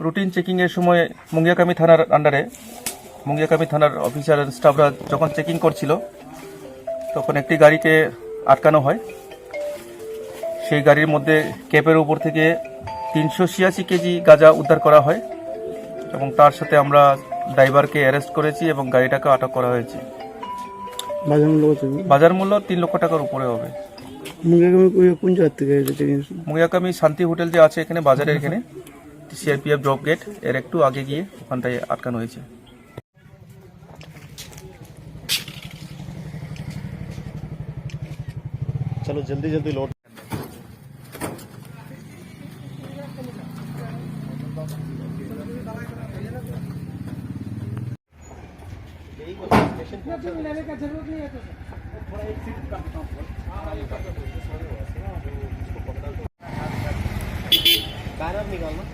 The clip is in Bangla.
রুটিন চেকিং এর সময় মুঙ্গিয়াকামি থানার আন্ডারে মুঙ্গিয়াকামি থানার অফিসার স্টাফরা যখন চেকিং করছিল তখন একটি গাড়িকে আটকানো হয়। সেই গাড়ির মধ্যে ক্যাপের উপর থেকে 386 কেজি গাঁজা উদ্ধার করা হয় এবং তার সাথে আমরা ড্রাইভারকে অ্যারেস্ট করেছি এবং গাড়িটাকে আটক করা হয়েছে। বাজার মূল্য 3 লক্ষ টাকার উপরে হবে। মুঙ্গিয়াকামি শান্তি হোটেল যে আছে এখানে বাজারের এখানে সিআরপিএফ ড্রপ গেট এর একটু আগে গিয়ে ওখানটায় আটকানো হয়েছে। चलो जल्दी जल्दी लौट। लेने का जरूरत नहीं है तो थोड़ा एक सीट काटता हूँ। बैनर निकालना।